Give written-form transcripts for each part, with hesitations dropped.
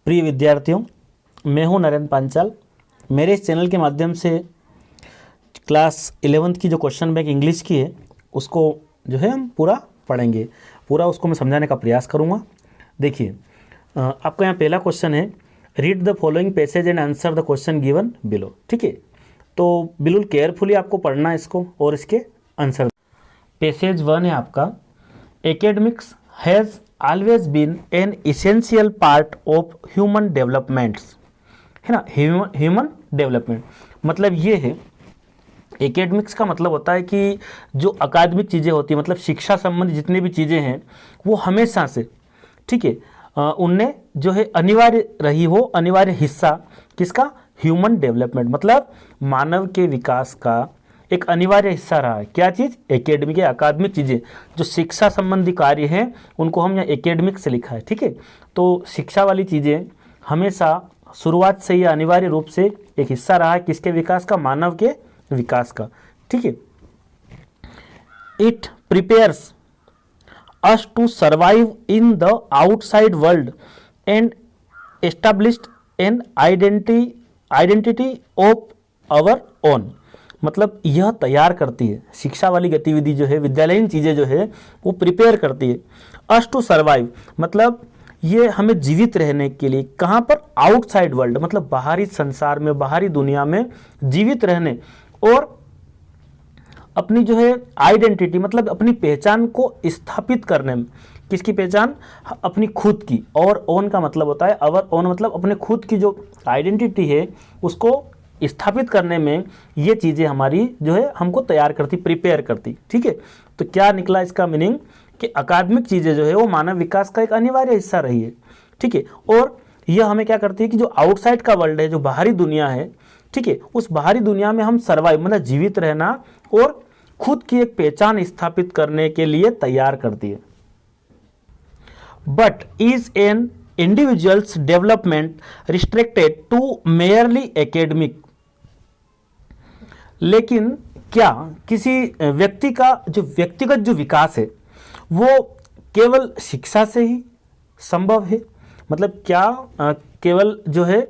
प्रिय विद्यार्थियों, मैं हूं नरेंद्र पांचाल। मेरे इस चैनल के माध्यम से क्लास 11th की जो क्वेश्चन बैंक इंग्लिश की है उसको जो है हम पूरा पढ़ेंगे, पूरा उसको मैं समझाने का प्रयास करूंगा। देखिए, आपका यहाँ पहला क्वेश्चन है, read the following passage and answer the question given below. ठीक है, तो बिल्कुल केयरफुली आपको पढ़ना है इसको और इसके आंसर। पैसेज 1 है आपका, academics has always been an essential part of human developments, है ना। ह्यूमन डेवलपमेंट मतलब ये है, एकेडमिक्स का मतलब होता है कि जो अकादमिक चीज़ें होती हैं, मतलब शिक्षा संबंधी जितनी भी चीज़ें हैं वो हमेशा से, ठीक है, उनने जो है अनिवार्य रही हो, अनिवार्य हिस्सा किसका, ह्यूमन डेवलपमेंट मतलब मानव के विकास का एक अनिवार्य हिस्सा रहा है। क्या चीज़, एकेडमिक या अकादमिक चीज़ें, जो शिक्षा संबंधी कार्य हैं उनको हम यहाँ एकेडमिक से लिखा है। ठीक है, तो शिक्षा वाली चीज़ें हमेशा शुरुआत से ही अनिवार्य रूप से एक हिस्सा रहा है किसके विकास का, मानव के विकास का। ठीक है, it prepares us to survive in the outside world and established an identity of our own, मतलब यह तैयार करती है, शिक्षा वाली गतिविधि जो है, विद्यालयीन चीज़ें जो है वो प्रिपेयर करती है। अस टू सर्वाइव मतलब ये हमें जीवित रहने के लिए, कहाँ पर, आउटसाइड वर्ल्ड मतलब बाहरी संसार में, बाहरी दुनिया में जीवित रहने, और अपनी जो है आइडेंटिटी मतलब अपनी पहचान को स्थापित करने में। किसकी पहचान, अपनी खुद की, और ओन का मतलब होता है अवर ओन, मतलब अपने खुद की जो आइडेंटिटी है उसको स्थापित करने में ये चीज़ें हमारी जो है हमको तैयार करती, प्रिपेयर करती। ठीक है, तो क्या निकला इसका मीनिंग कि अकादमिक चीज़ें जो है वो मानव विकास का एक अनिवार्य हिस्सा रही है। ठीक है, और यह हमें क्या करती है कि जो आउटसाइड का वर्ल्ड है, जो बाहरी दुनिया है, ठीक है, उस बाहरी दुनिया में हम सर्वाइव मतलब जीवित रहना और खुद की एक पहचान स्थापित करने के लिए तैयार करती है। But is an individual's development restricted to merely academic, लेकिन क्या किसी व्यक्ति का जो व्यक्तिगत जो विकास है वो केवल शिक्षा से ही संभव है, मतलब क्या केवल जो है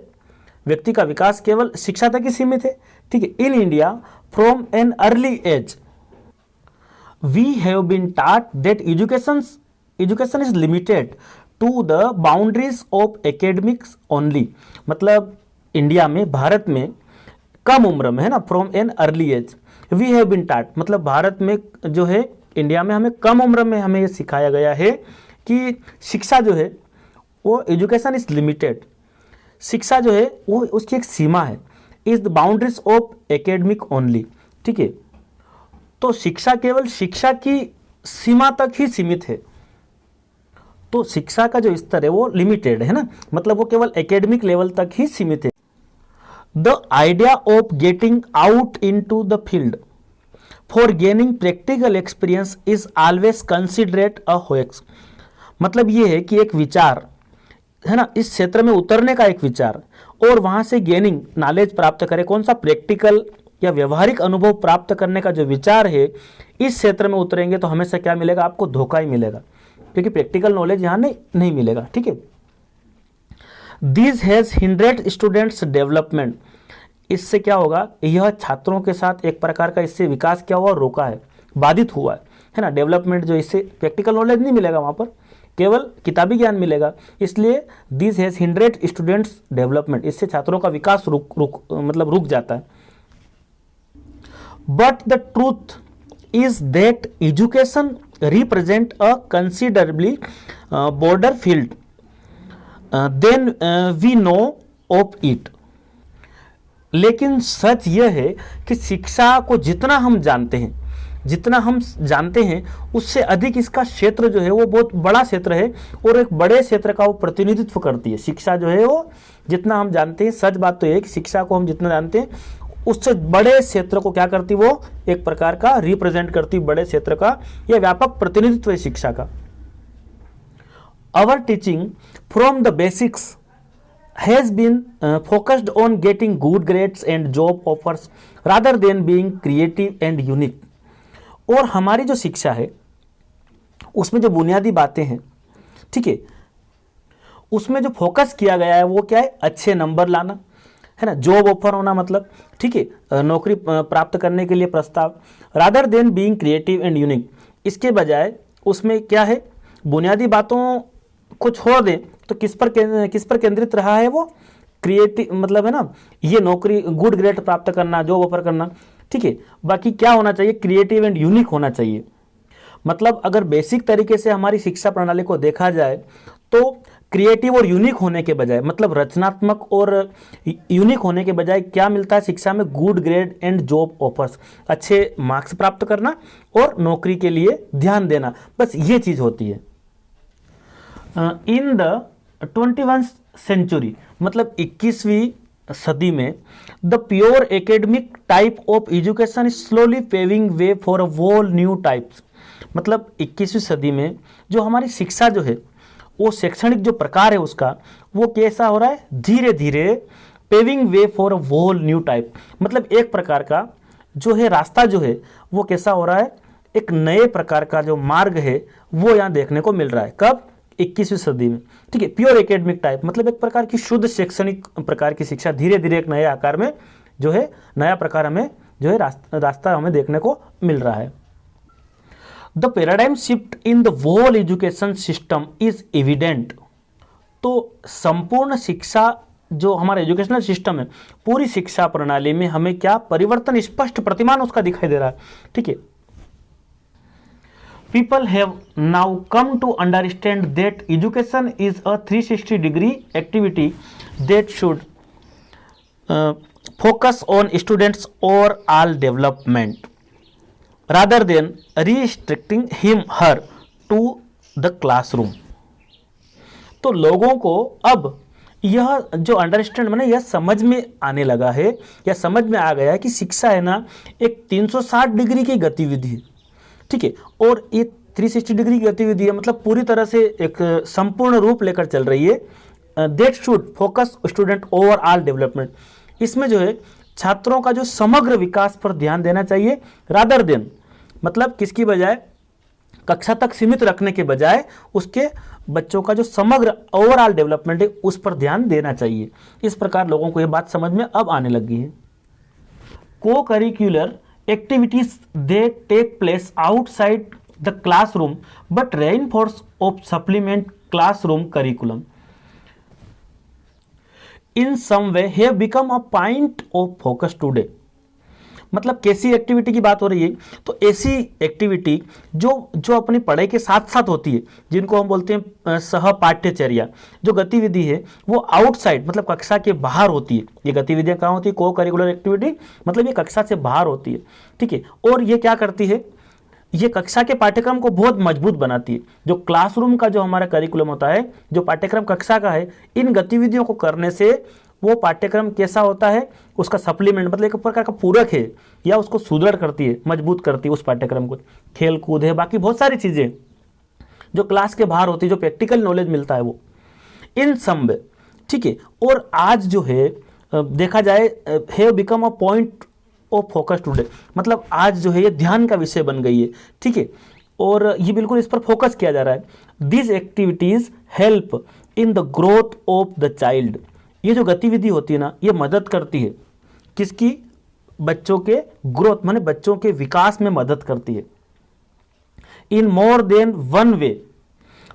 व्यक्ति का विकास केवल शिक्षा तक ही सीमित है। ठीक है, in India from an early age we have been taught that education is limited to the boundaries of academics only, मतलब इंडिया में, भारत में कम उम्र में, है ना, from an early age we have been taught मतलब भारत में जो है, इंडिया में हमें कम उम्र में हमें ये सिखाया गया है कि शिक्षा जो है वो एजुकेशन इज लिमिटेड, शिक्षा जो है वो उसकी एक सीमा है, is the boundaries of academic only. ठीक है, तो शिक्षा केवल शिक्षा की सीमा तक ही सीमित है, तो शिक्षा का जो स्तर है वो लिमिटेड है ना, मतलब वो केवल एकेडमिक लेवल तक ही सीमित है। The idea of getting out into the field for gaining practical experience is always considerate a hoax, मतलब ये है कि एक विचार है ना, इस क्षेत्र में उतरने का एक विचार और वहां से गेनिंग नॉलेज प्राप्त करे, कौन सा, प्रैक्टिकल या व्यवहारिक अनुभव प्राप्त करने का जो विचार है, इस क्षेत्र में उतरेंगे तो हमेशा क्या मिलेगा, आपको धोखा ही मिलेगा, क्योंकि प्रैक्टिकल नॉलेज यहाँ नहीं मिलेगा। ठीक है, दिस हैज हिंड्रेड स्टूडेंट्स डेवलपमेंट, इससे क्या होगा, यह छात्रों के साथ एक प्रकार का इससे विकास क्या हुआ, रोका है, बाधित हुआ है ना, डेवलपमेंट जो, इससे प्रैक्टिकल नॉलेज नहीं मिलेगा, वहाँ पर केवल किताबी ज्ञान मिलेगा, इसलिए दिस हैज हिंड्रेड स्टूडेंट्स डेवलपमेंट, इससे छात्रों का विकास रुक जाता है। But the truth is that education represent a considerably broader field then we know of it, लेकिन सच यह है कि शिक्षा को जितना हम जानते हैं उससे अधिक इसका क्षेत्र जो है वो बहुत बड़ा क्षेत्र है और एक बड़े क्षेत्र का वो प्रतिनिधित्व करती है। शिक्षा जो है वो जितना हम जानते हैं, सच बात तो यह है कि शिक्षा को हम जितना जानते हैं उससे बड़े क्षेत्र को क्या करती, वो एक प्रकार का रिप्रेजेंट करती, बड़े क्षेत्र का यह व्यापक प्रतिनिधित्व है शिक्षा का। Our teaching from the basics has been focused on getting good grades and job offers rather than being creative and unique, और हमारी जो शिक्षा है उसमें जो बुनियादी बातें हैं, ठीक है, उसमें जो फोकस किया गया है वो क्या है, अच्छे नंबर लाना, है ना, जॉब ऑफर होना, मतलब ठीक है, नौकरी प्राप्त करने के लिए प्रस्ताव, rather than being creative and unique. इसके बजाय उसमें क्या है, बुनियादी बातों को छोड़ दें तो किस पर केंद्रित रहा है वो, क्रिएटिव, मतलब है ना, ये नौकरी, गुड ग्रेड प्राप्त करना, जॉब ऑफर करना, ठीक है। बाकी क्या होना चाहिए, क्रिएटिव एंड यूनिक होना चाहिए। मतलब अगर बेसिक तरीके से हमारी शिक्षा प्रणाली को देखा जाए तो क्रिएटिव और यूनिक होने के बजाय, मतलब रचनात्मक और यूनिक होने के बजाय क्या मिलता है शिक्षा में, good grade and job offers, अच्छे मार्क्स प्राप्त करना और नौकरी के लिए ध्यान देना, बस ये चीज होती है। इन द 21st सेंचुरी, मतलब 21वीं सदी में, the pure academic type of education is slowly paving way for a whole new types. मतलब 21वीं सदी में जो हमारी शिक्षा जो है, वो शैक्षणिक जो प्रकार है उसका, वो कैसा हो रहा है, धीरे धीरे paving way for a whole new type, मतलब एक प्रकार का जो है रास्ता जो है वो कैसा हो रहा है, एक नए प्रकार का जो मार्ग है वो यहाँ देखने को मिल रहा है। कब, 21वीं सदी में, ठीक है। प्योर एकेडमिक टाइप मतलब एक प्रकार की शुद्ध शैक्षणिक प्रकार की शिक्षा धीरे धीरे एक नए आकार में जो है, नया प्रकार हमें जो है रास्ता हमें देखने को मिल रहा है। The paradigm shift in the whole education system is evident. तो संपूर्ण शिक्षा जो हमारा एजुकेशनल सिस्टम है, पूरी शिक्षा प्रणाली में हमें क्या परिवर्तन, स्पष्ट प्रतिमान उसका दिखाई दे रहा है, ठीक है। People have now come to understand that education is a 360-degree activity that should focus on students' overall development rather than restricting him her to the classroom। तो लोगों को अब यह जो अंडरस्टैंड मैंने यह समझ में आने लगा है, या समझ में आ गया है कि शिक्षा है ना एक 360 डिग्री की गतिविधि है, ठीक है। और ये 360 डिग्री की गतिविधि है, मतलब पूरी तरह से एक संपूर्ण रूप लेकर चल रही है। That should focus student overall development, इसमें जो है छात्रों का जो समग्र विकास पर ध्यान देना चाहिए, रादर देन, मतलब किसकी बजाय, कक्षा तक सीमित रखने के बजाय उसके बच्चों का जो समग्र ओवरऑल डेवलपमेंट है उस पर ध्यान देना चाहिए। इस प्रकार लोगों को यह बात समझ में अब आने लगी है। को curricular activities they take place outside the classroom but reinforce of supplement classroom curriculum in some way have become a point of focus today। मतलब कैसी एक्टिविटी की बात हो रही है, तो ऐसी एक्टिविटी जो अपनी पढ़ाई के साथ साथ होती है, जिनको हम बोलते हैं सहपाठ्यचर्या, जो गतिविधि है वो आउटसाइड मतलब कक्षा के बाहर होती है। ये गतिविधियां कहाँ होती है, को करिकुलर एक्टिविटी, मतलब ये कक्षा से बाहर होती है, ठीक है। और ये क्या करती है, ये कक्षा के पाठ्यक्रम को बहुत मजबूत बनाती है। जो क्लासरूम का जो हमारा करिकुलम होता है, जो पाठ्यक्रम कक्षा का है, इन गतिविधियों को करने से वो पाठ्यक्रम कैसा होता है, उसका सप्लीमेंट मतलब एक प्रकार का पूरक है, या उसको सुदृढ़ करती है, मजबूत करती है उस पाठ्यक्रम को। खेल कूद है, बाकी बहुत सारी चीज़ें जो क्लास के बाहर होती है, जो प्रैक्टिकल नॉलेज मिलता है वो इन सम वे, ठीक है। और आज जो है देखा जाए have become a point of focus today, मतलब आज जो है ये ध्यान का विषय बन गई है, ठीक है। और ये बिल्कुल इस पर फोकस किया जा रहा है। This activities help in the growth of the child. ये जो गतिविधि होती है ना, ये मदद करती है किसकी, बच्चों के ग्रोथ माने बच्चों के विकास में मदद करती है। इन मोर देन वन वे,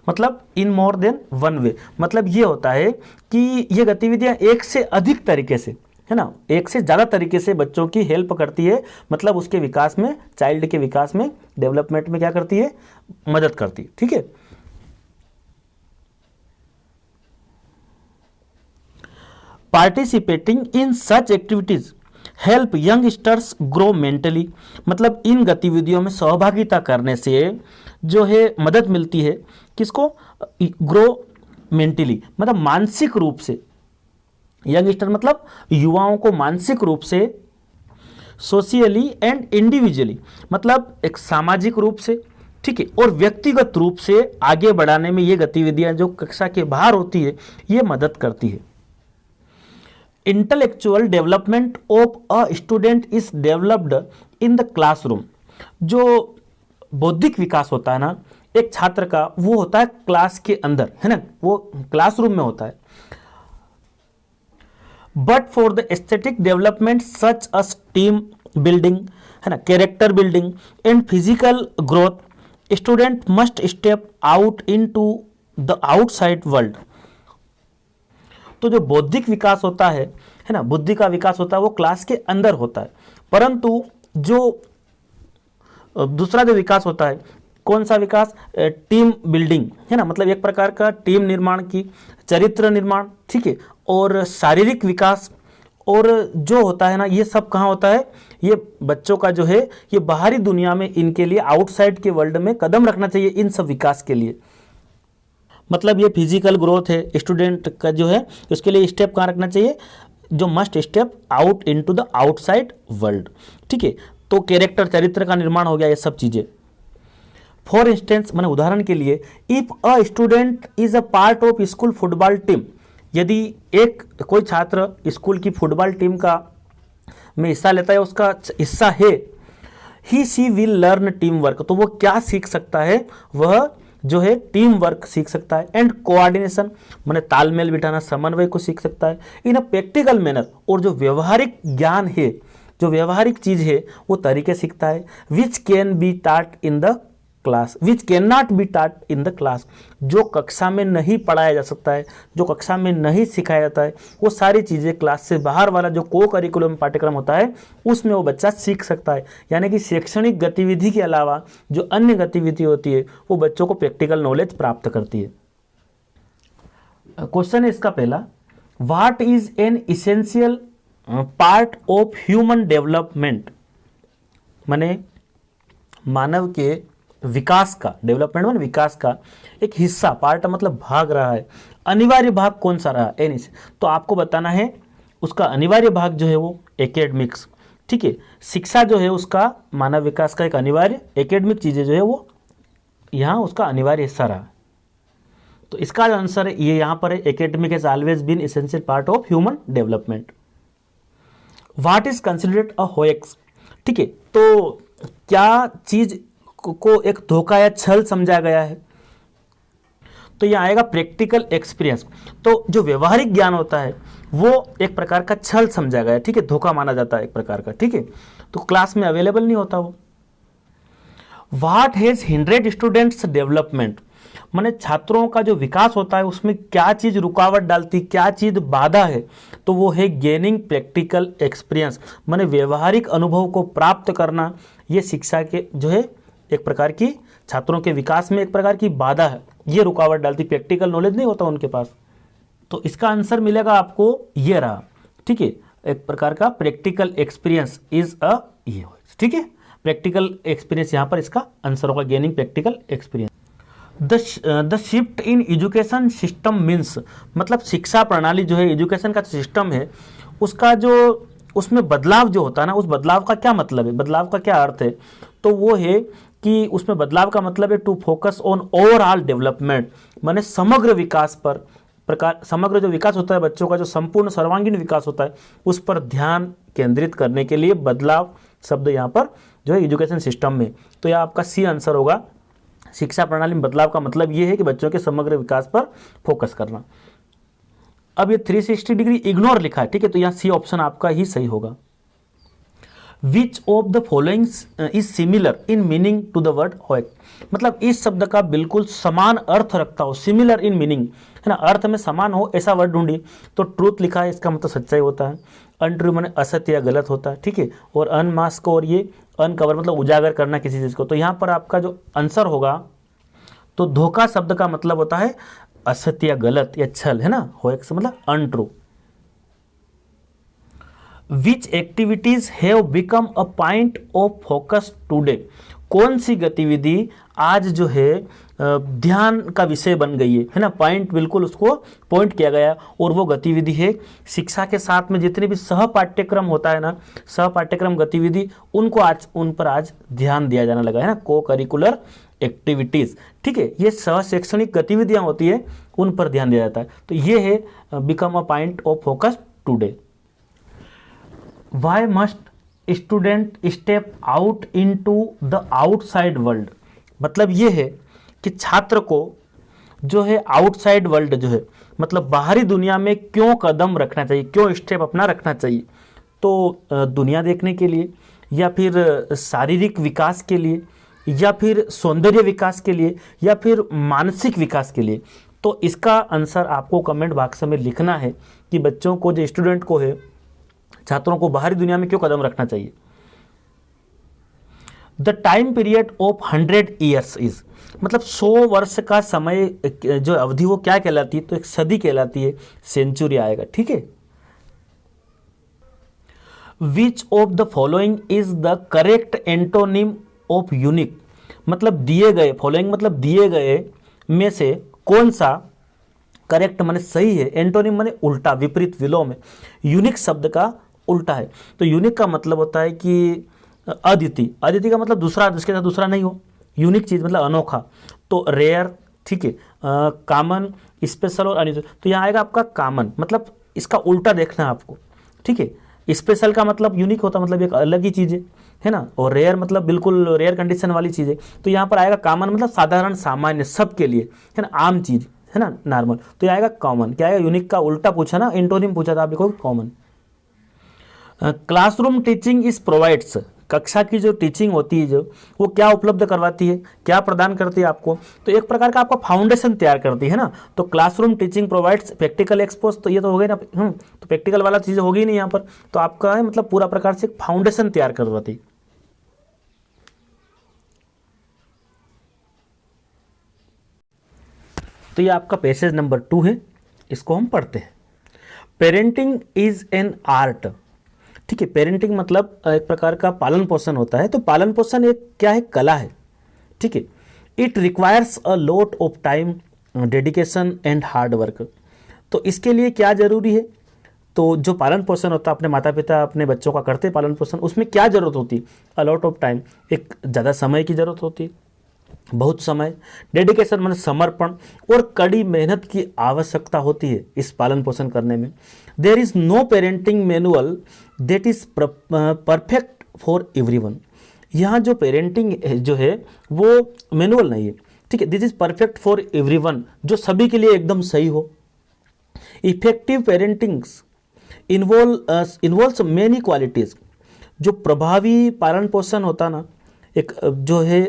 मतलब इन मोर देन वन वे मतलब ये होता है कि ये गतिविधियां एक से अधिक तरीके से, है ना, एक से ज़्यादा तरीके से बच्चों की हेल्प करती है, मतलब उसके विकास में, चाइल्ड के विकास में, डेवलपमेंट में क्या करती है, मदद करती है, ठीक है। Participating in such activities help youngsters grow mentally, मतलब इन गतिविधियों में सहभागिता करने से जो है मदद मिलती है किसको, ग्रो मेंटली मतलब मानसिक रूप से। यंगस्टर मतलब युवाओं को मानसिक रूप से, सोशियली एंड इंडिविजुअली मतलब एक सामाजिक रूप से, ठीक है, और व्यक्तिगत रूप से आगे बढ़ाने में ये गतिविधियां जो कक्षा के बाहर होती है ये मदद करती है। Intellectual development of a student is developed in the classroom. जो बौद्धिक विकास होता है ना, एक छात्र का वो होता है क्लास के अंदर, है ना, वो क्लासरूम में होता है। But for the aesthetic development such us team building, है ना, character building and physical growth, student must step out into the outside world. तो जो बौद्धिक विकास होता है ना, बुद्धि का विकास होता है, वो क्लास के अंदर होता है। परंतु जो दूसरा जो विकास होता है, कौन सा विकास? टीम बिल्डिंग, है ना, मतलब एक प्रकार का टीम निर्माण की, चरित्र निर्माण, ठीक है, और शारीरिक विकास, और जो होता है ना, ये सब कहाँ होता है? ये बच्चों का जो है ये बाहरी दुनिया में, इनके लिए आउटसाइड के वर्ल्ड में कदम रखना चाहिए इन सब विकास के लिए। मतलब ये फिजिकल ग्रोथ है स्टूडेंट का जो है, उसके लिए स्टेप कहाँ रखना चाहिए? जो must step out into the outside world, ठीक है। तो कैरेक्टर, चरित्र का निर्माण हो गया, ये सब चीजें। फॉर इंस्टेंस, मैंने उदाहरण के लिए, if a student is a part of school football team, यदि एक कोई छात्र स्कूल की फुटबॉल टीम का में हिस्सा लेता है, उसका हिस्सा है, ही सी विल लर्न टीम वर्क, तो वो क्या सीख सकता है? वह जो है टीम वर्क सीख सकता है, एंड कोऑर्डिनेशन, माने तालमेल बिठाना, समन्वय को सीख सकता है, इन अ प्रैक्टिकल मैनर, और जो व्यवहारिक ज्ञान है, जो व्यवहारिक चीज है, वो तरीके सीखता है, विच कैन बी टाट in the class, which can not be टाट इन द क्लास, जो कक्षा में नहीं पढ़ाया जा सकता है, जो कक्षा में नहीं सिखाया जाता है, वो सारी चीज़ें क्लास से बाहर वाला जो को करिकुलम पाठ्यक्रम होता है उसमें वो बच्चा सीख सकता है। यानी कि शैक्षणिक गतिविधि के अलावा जो अन्य गतिविधि होती है वो बच्चों को प्रैक्टिकल नॉलेज प्राप्त करती है। क्वेश्चन है इसका पहला, what is an essential part of human development, माने मानव के विकास का, डेवलपमेंट में विकास का एक हिस्सा, पार्ट मतलब भाग रहा है, अनिवार्य भाग कौन सा रहा? एनी से, तो आपको बताना है उसका अनिवार्य भाग जो है वो एकेडमिक्स, ठीक है। शिक्षा जो है उसका मानव विकास का एक अनिवार्य, एकेडमिक चीजें जो है वो यहाँ उसका अनिवार्य हिस्सा रहा। तो इसका जो आंसर है ये यहाँ पर है, academic has always been essential part of human development. What is considered a hoax, ठीक है, तो क्या चीज को एक धोखा या छल समझा गया है? तो यह आएगा प्रैक्टिकल एक्सपीरियंस। तो जो व्यवहारिक ज्ञान होता है वो एक प्रकार का छल समझा गया है, ठीक है, धोखा माना जाता है एक प्रकार का, ठीक है, तो क्लास में अवेलेबल नहीं होता वो। व्हाट हैज हिंड्रेड स्टूडेंट्स डेवलपमेंट, माने छात्रों का जो विकास होता है उसमें क्या चीज रुकावट डालती, क्या चीज बाधा है? तो वो है गेनिंग प्रैक्टिकल एक्सपीरियंस, माने व्यवहारिक अनुभव को प्राप्त करना। ये शिक्षा के जो है एक प्रकार की छात्रों के विकास में एक प्रकार की बाधा है, ये रुकावट डालती, प्रैक्टिकल नॉलेज नहीं होता उनके पास। तो इसका आंसर मिलेगा आपको ये रहा, ठीक है, एक प्रकार का प्रैक्टिकल एक्सपीरियंस इज अ ये, ठीक है, प्रैक्टिकल एक्सपीरियंस यहाँ पर इसका आंसर होगा, gaining practical experience. The shift in education system means, मतलब शिक्षा प्रणाली जो है, एजुकेशन का सिस्टम है, उसका जो उसमें बदलाव जो होता है ना, उस बदलाव का क्या मतलब है, बदलाव का क्या अर्थ है? तो वो है कि उसमें बदलाव का मतलब है to focus on overall development, माने समग्र विकास पर, प्रकार समग्र जो विकास होता है बच्चों का, जो संपूर्ण सर्वांगीण विकास होता है उस पर ध्यान केंद्रित करने के लिए बदलाव शब्द यहाँ पर जो है एजुकेशन सिस्टम में। तो यह आपका सी आंसर होगा, शिक्षा प्रणाली में बदलाव का मतलब ये है कि बच्चों के समग्र विकास पर फोकस करना। अब ये 360 डिग्री इग्नोर लिखा है, ठीक है, तो यहाँ सी ऑप्शन आपका ही सही होगा। Which of the following is similar in meaning to the word होएक, मतलब इस शब्द का बिल्कुल समान अर्थ रखता हो, सिमिलर इन मीनिंग, है ना, अर्थ में समान हो ऐसा वर्ड ढूंढिए। तो ट्रूथ लिखा है, इसका मतलब सच्चाई होता है, अनट्रू माने असत्य या गलत होता है, ठीक है, और अनमास्क और ये अनकवर मतलब उजागर करना किसी चीज को। तो यहाँ पर आपका जो आंसर होगा, तो धोखा शब्द का मतलब होता है असत्य या गलत या छल, है ना, होएक से मतलब untrue. Which activities have become a point of focus today, कौन सी गतिविधि आज जो है ध्यान का विषय बन गई है ना, पॉइंट बिल्कुल उसको पॉइंट किया गया, और वो गतिविधि है शिक्षा के साथ में जितने भी सह पाठ्यक्रम होता है ना, सह पाठ्यक्रम गतिविधि, उनको आज उन पर आज ध्यान दिया जाने लगा है ना, को करिकुलर एक्टिविटीज, ठीक है, ये सह शैक्षणिक गतिविधियां होती है उन पर ध्यान दिया जाता है। तो ये है become a point of focus today. Why must student step out into the outside world, मतलब ये है कि छात्र को जो है आउटसाइड वर्ल्ड जो है, मतलब बाहरी दुनिया में क्यों कदम रखना चाहिए, क्यों स्टेप अपना रखना चाहिए। तो दुनिया देखने के लिए, या फिर शारीरिक विकास के लिए, या फिर सौंदर्य विकास के लिए, या फिर मानसिक विकास के लिए। तो इसका आंसर आपको कमेंट बॉक्स में लिखना है कि बच्चों को, जो स्टूडेंट को है, छात्रों को बाहरी दुनिया में क्यों कदम रखना चाहिए। The time period of 100 years is, मतलब 100 वर्ष का समय जो अवधि वो क्या कहलाती है, तो एक सदी कहलाती है, सेंचुरी आएगा, ठीक है। विच of the following is the correct antonym of unique, मतलब दिए गए, फॉलोइंग मतलब दिए गए में से कौन सा करेक्ट माने सही है, एंटोनिम माने उल्टा, विपरीत, विलोम है, यूनिक शब्द का उल्टा है। तो यूनिक का मतलब होता है कि अद्वितीय, अद्वितीय का मतलब दूसरा, जिसके साथ दूसरा नहीं हो, यूनिक चीज मतलब अनोखा। तो रेयर, ठीक है, कॉमन, स्पेशल और अनयूजुअल। तो यहाँ आएगा आपका कॉमन, मतलब इसका उल्टा देखना है आपको, ठीक है। स्पेशल का मतलब यूनिक होता, मतलब एक अलग ही चीज़ है ना, और रेयर मतलब बिल्कुल रेयर कंडीशन वाली चीज़ है। तो यहाँ पर आएगा कॉमन, मतलब साधारण, सामान्य, सबके लिए, है ना, आम चीज़, है ना, नॉर्मल। तो ये आएगा कॉमन। क्या आएगा, यूनिक का उल्टा पूछा ना, एंटोनिम पूछा था, आप लिखोगे common. Classroom teaching is provides, कक्षा की जो टीचिंग होती है, जो वो क्या उपलब्ध करवाती है, क्या प्रदान करती है आपको, तो एक प्रकार का आपका फाउंडेशन तैयार करती है ना। तो classroom teaching provides practical expose, तो ये तो हो गई ना, तो प्रैक्टिकल वाला चीज़ होगी नहीं यहाँ पर, तो आपका है मतलब पूरा प्रकार से फाउंडेशन तैयार करवाती। तो ये आपका पैसेज नंबर 2 है, इसको हम पढ़ते हैं। पेरेंटिंग इज एन आर्ट, ठीक है। पेरेंटिंग मतलब एक प्रकार का पालन पोषण होता है। तो पालन पोषण एक क्या है, कला है, ठीक है। It requires a lot of time, dedication and hard work. तो इसके लिए क्या जरूरी है, तो जो पालन पोषण होता है, अपने माता पिता अपने बच्चों का करते हैं पालन पोषण, उसमें क्या जरूरत होती है, अ लॉट ऑफ टाइम, एक ज़्यादा समय की जरूरत होती है, बहुत समय, डेडिकेशन मतलब समर्पण, और कड़ी मेहनत की आवश्यकता होती है इस पालन पोषण करने में। There is no parenting manual that is perfect for everyone. यहाँ जो पेरेंटिंग जो है वो मैनुअल नहीं है, ठीक है। This is perfect for everyone, जो सभी के लिए एकदम सही हो। Effective parentings involves many qualities. जो प्रभावी पालन पोषण होता ना, एक जो है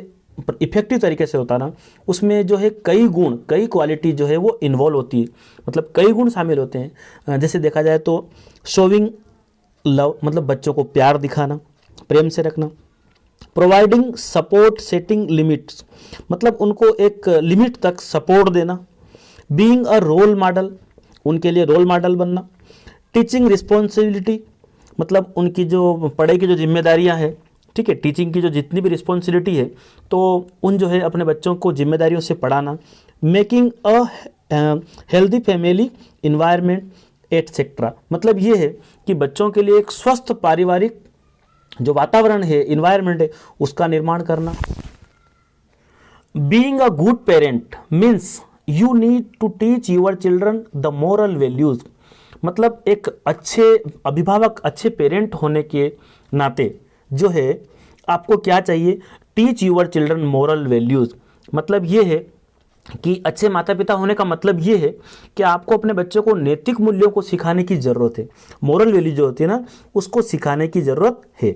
इफेक्टिव तरीके से होता ना, उसमें जो है कई गुण, कई क्वालिटी जो है वो इन्वॉल्व होती है, मतलब कई गुण शामिल होते हैं। जैसे देखा जाए तो शोविंग लव, मतलब बच्चों को प्यार दिखाना, प्रेम से रखना। प्रोवाइडिंग सपोर्ट, सेटिंग लिमिट्स, मतलब उनको एक लिमिट तक सपोर्ट देना। बीइंग अ रोल मॉडल, उनके लिए रोल मॉडल बनना। टीचिंग रिस्पॉन्सिबिलिटी, मतलब उनकी जो पढ़ाई की जो जिम्मेदारियां हैं, ठीक है, टीचिंग की जो जितनी भी रिस्पॉन्सिबिलिटी है, तो उन जो है अपने बच्चों को जिम्मेदारियों से पढ़ाना। Making a healthy family environment etcetera, मतलब ये है कि बच्चों के लिए एक स्वस्थ पारिवारिक जो वातावरण है, इन्वायरमेंट है, उसका निर्माण करना। Being a good parent means you need to teach your children the moral values, मतलब एक अच्छे अभिभावक, अच्छे पेरेंट होने के नाते जो है आपको क्या चाहिए, teach your children moral values. मतलब ये है कि अच्छे माता पिता होने का मतलब ये है कि आपको अपने बच्चों को नैतिक मूल्यों को सिखाने की ज़रूरत है। मोरल वैल्यू जो होती है ना, उसको सिखाने की ज़रूरत है।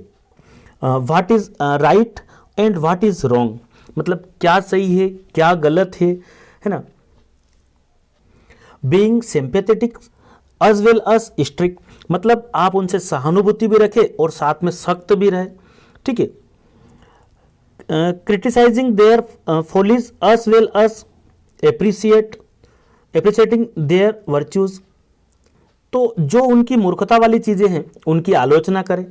What is right and what is wrong, मतलब क्या सही है, क्या गलत है ना। Being sympathetic as well as strict, मतलब आप उनसे सहानुभूति भी रखें और साथ में सख्त भी रहे, ठीक है। Criticising their follies as well as appreciating their virtues, तो जो उनकी मूर्खता वाली चीजें हैं उनकी आलोचना करें,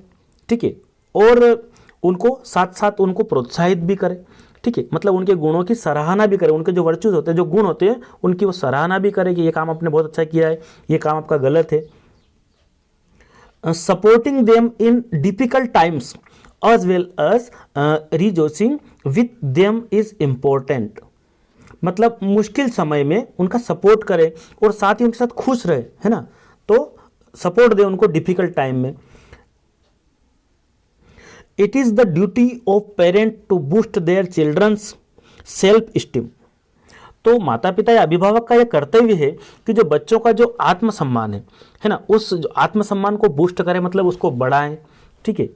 ठीक है, और उनको साथ साथ उनको प्रोत्साहित भी करें, ठीक है। मतलब उनके गुणों की सराहना भी करें, उनके जो वर्च्यूज होते हैं, जो गुण होते हैं, उनकी वो सराहना भी करें कि ये काम आपने बहुत अच्छा किया है, ये काम आपका गलत है। Supporting them in difficult times as well as rejoicing with them is important, मतलब मुश्किल समय में उनका सपोर्ट करें और साथ ही उनके साथ खुश रहे, है ना, तो सपोर्ट दे उनको डिफिकल्ट टाइम में। It is the duty of parent to boost their children's self esteem, तो माता पिता या अभिभावक का यह कर्तव्य है कि जो बच्चों का जो आत्मसम्मान है ना, उस जो आत्मसम्मान को बूस्ट करें, मतलब उसको बढ़ाएं। ठीक है,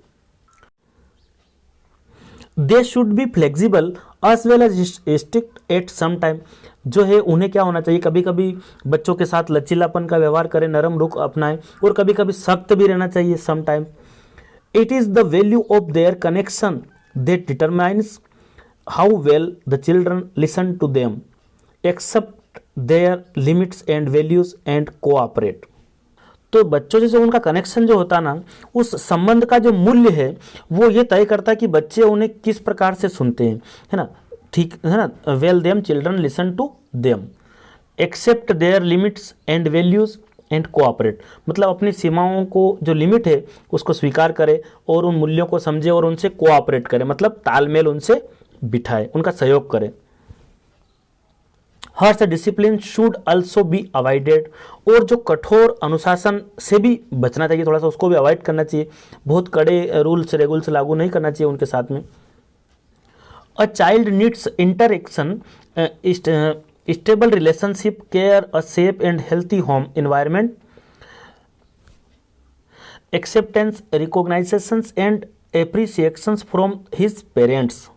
they should be flexible as well as strict at some time. जो है उन्हें क्या होना चाहिए, कभी कभी बच्चों के साथ लचीलापन का व्यवहार करें, नरम रुख अपनाएं, और कभी कभी सख्त भी रहना चाहिए some time. It is the value of their connection that determines how well the children listen to them, accept their limits and values and cooperate. तो बच्चों से जो उनका कनेक्शन जो होता है ना, उस संबंध का जो मूल्य है वो ये तय करता है कि बच्चे उन्हें किस प्रकार से सुनते हैं, है ना। ठीक है ना, well them children listen to them, accept their limits and values and cooperate. मतलब अपनी सीमाओं को जो लिमिट है उसको स्वीकार करे और उन मूल्यों को समझे और उनसे कोऑपरेट करे, मतलब तालमेल उनसे बिठाए, उनका सहयोग करे। Harsh discipline should also be avoided. और जो कठोर अनुशासन से भी बचना चाहिए, थोड़ा सा उसको भी अवॉइड करना चाहिए, बहुत कड़े रूल्स रेगुल्स लागू नहीं करना चाहिए उनके साथ में। A child needs interaction, stable relationship, care, a safe and healthy home environment, acceptance, recognitions and appreciations from his parents.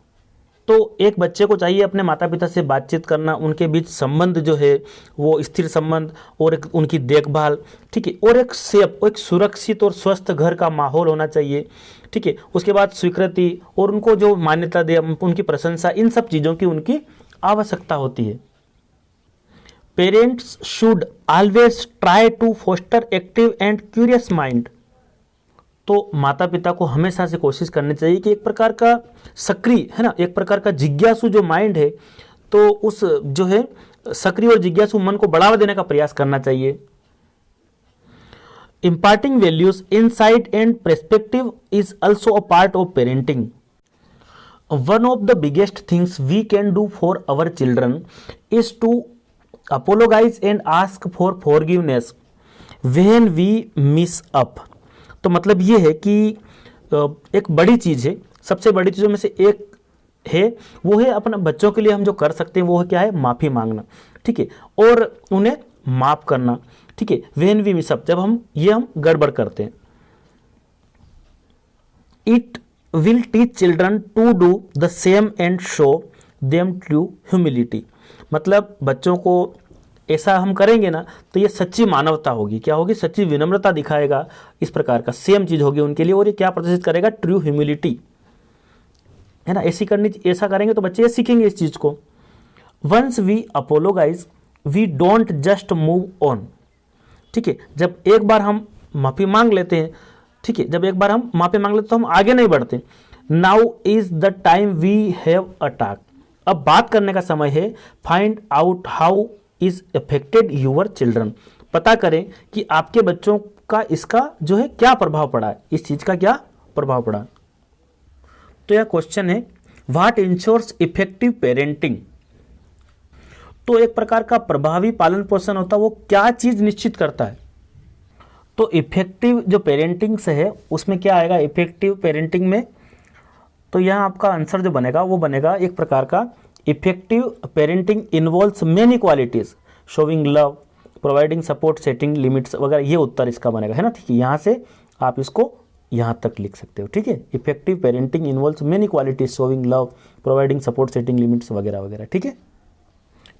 तो एक बच्चे को चाहिए अपने माता पिता से बातचीत करना, उनके बीच संबंध जो है वो स्थिर संबंध, और एक उनकी देखभाल, ठीक है, और एक सेफ, एक सुरक्षित और स्वस्थ घर का माहौल होना चाहिए। ठीक है, उसके बाद स्वीकृति और उनको जो मान्यता दे, उनकी प्रशंसा, इन सब चीज़ों की उनकी आवश्यकता होती है। Parents should always try to foster active and curious mind. तो माता पिता को हमेशा से कोशिश करनी चाहिए कि एक प्रकार का सक्रिय, है ना, एक प्रकार का जिज्ञासु जो माइंड है, तो उस जो है सक्रिय और जिज्ञासु मन को बढ़ावा देने का प्रयास करना चाहिए। Imparting values, insight and perspective is also a part of parenting. One of the biggest things we can do for our children is to apologise and ask for forgiveness when we mess up. तो मतलब ये है कि एक बड़ी चीज़ है, सबसे बड़ी चीज़ों में से एक है, वो है अपना बच्चों के लिए हम जो कर सकते हैं वो है क्या है, माफ़ी मांगना। ठीक है, और उन्हें माफ़ करना। ठीक है, व्हेन वी मिस अप, जब हम गड़बड़ करते हैं। It will teach children to do the same and show them true humility. मतलब बच्चों को ऐसा हम करेंगे ना तो ये सच्ची मानवता होगी, क्या होगी, सच्ची विनम्रता दिखाएगा, इस प्रकार का सेम चीज़ होगी उनके लिए, और ये क्या प्रदर्शित करेगा, ट्रू ह्यूमिलिटी, है ना। ऐसा करेंगे तो बच्चे सीखेंगे इस चीज़ को। Once we apologise we don't just move on. ठीक है, जब एक बार हम माफ़ी मांग लेते हैं, ठीक है, जब एक बार हम माफ़ी मांग लेते हैं तो हम आगे नहीं बढ़ते। Now is the time we have a talk. अब बात करने का समय है। Find out how is affected your children. पता करें कि आपके बच्चों का इसका जो है क्या प्रभाव पड़ा है, इस चीज़ का क्या प्रभाव पड़ा। तो यह क्वेश्चन है, व्हाट इंश्योर्स इफेक्टिव पेरेंटिंग। तो एक प्रकार का प्रभावी पालन पोषण होता है, वो क्या चीज़ निश्चित करता है। तो इफेक्टिव जो पेरेंटिंग से है उसमें क्या आएगा, इफेक्टिव पेरेंटिंग में, तो यहाँ आपका आंसर जो बनेगा वो बनेगा एक प्रकार का, effective parenting involves many qualities, showing love, providing support, setting limits वगैरह, ये उत्तर इसका बनेगा, है ना। ठीक है, यहाँ से आप इसको यहाँ तक लिख सकते हो। ठीक है, effective parenting involves many qualities, showing love, providing support, setting limits वगैरह वगैरह। ठीक है,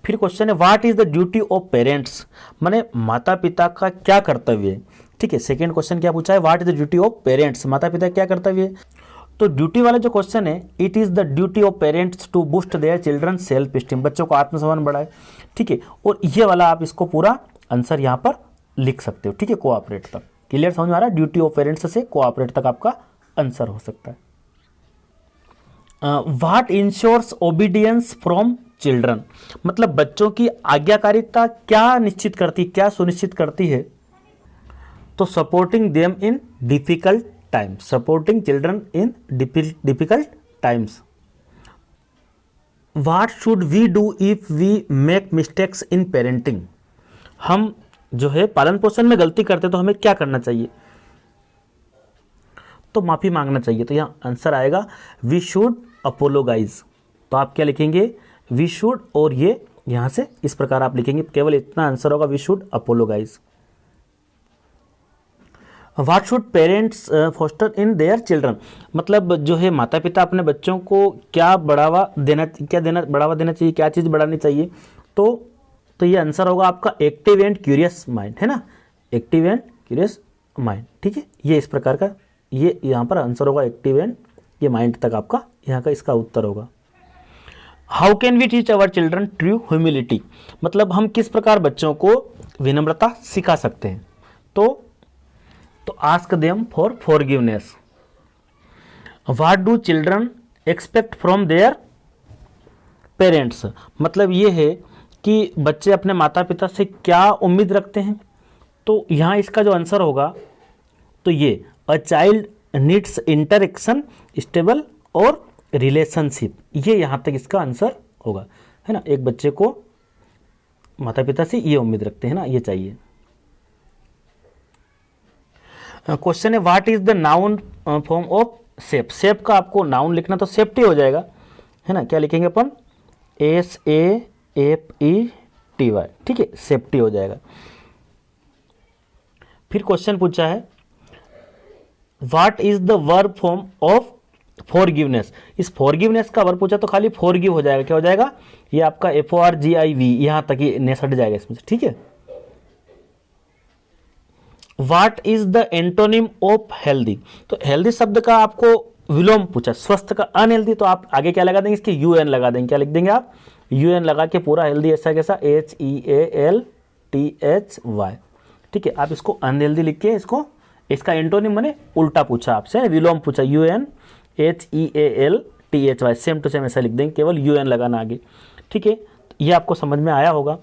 फिर क्वेश्चन है, what is the duty of parents, माने माता पिता का क्या कर्तव्य है। ठीक है, सेकेंड क्वेश्चन क्या पूछा है, what is the duty of parents, माता पिता क्या कर्तव्य है। तो ड्यूटी वाला जो क्वेश्चन है, it is the duty of parents to boost their children self esteem, बच्चों को आत्मसम्मान बढ़ाए। ठीक है, और ये वाला आप इसको पूरा आंसर यहाँ पर लिख सकते हो। ठीक है, कोऑपरेट तक क्लियर समझ में आ रहा है, ड्यूटी ऑफ पेरेंट्स से कोऑपरेट तक आपका आंसर हो सकता है। What ensures obedience from children, मतलब बच्चों की आज्ञाकारिता क्या निश्चित करती, क्या सुनिश्चित करती है। तो supporting them in difficult times, supporting children in difficult times. What should we do if we make mistakes in parenting, हम जो है पालन पोषण में गलती करते तो हमें क्या करना चाहिए, तो माफ़ी मांगना चाहिए। तो यहाँ आंसर आएगा वी शुड अपोलोगाइज। तो आप क्या लिखेंगे, वी शुड और ये यहाँ से इस प्रकार आप लिखेंगे, केवल इतना आंसर होगा, we should apologise. What should parents foster in their children, मतलब जो है माता पिता अपने बच्चों को क्या बढ़ावा देना चाहिए, क्या चीज़ बढ़ानी चाहिए। तो ये आंसर होगा आपका एक्टिव एंड क्यूरियस माइंड, है ना, एक्टिव एंड क्यूरियस माइंड। ठीक है, ये इस प्रकार का, ये यहाँ पर आंसर होगा एक्टिव एंड, ये माइंड तक आपका यहाँ का इसका उत्तर होगा। How can we teach our children true humility, मतलब हम किस प्रकार बच्चों को विनम्रता सिखा सकते हैं। तो ask them for forgiveness. What do children expect from their parents, मतलब ये है कि बच्चे अपने माता पिता से क्या उम्मीद रखते हैं। तो यहाँ इसका जो आंसर होगा तो ये अ चाइल्ड नीड्स इंटरेक्शन स्टेबल और रिलेशनशिप, ये यहाँ तक इसका आंसर होगा, है ना। एक बच्चे को माता पिता से ये उम्मीद रखते हैं ना, ये चाहिए। क्वेश्चन है what is the noun form of safe, safe का आपको नाउन लिखना तो सेफ्टी हो जाएगा, है ना। क्या लिखेंगे अपन, SAFETY, ठीक है, सेफ्टी हो जाएगा। फिर क्वेश्चन पूछा है what is the verb form of forgiveness, इस फॉरगिवनेस का वर्ब पूछा तो खाली फॉरगिव हो जाएगा, क्या हो जाएगा, ये आपका FORGIV, यहां तक ही नेस हट जाएगा इसमें से, ठीक है। What is the antonym of healthy, तो हेल्दी शब्द का आपको विलोम पूछा, स्वस्थ का अनहेल्दी, तो आप आगे क्या लगा देंगे, इसके UN लगा देंगे, क्या लिख देंगे आप, UN लगा के पूरा हेल्दी ऐसा कैसा HEALTHY, ठीक है। आप इसको अनहेल्दी लिख के इसका एंटोनिम माने उल्टा पूछा आपसे, विलोम पूछा, UNHEALTHY, सेम टू सेम ऐसा लिख देंगे, केवल UN लगाना आगे, ठीक है। ये आपको समझ में आया होगा।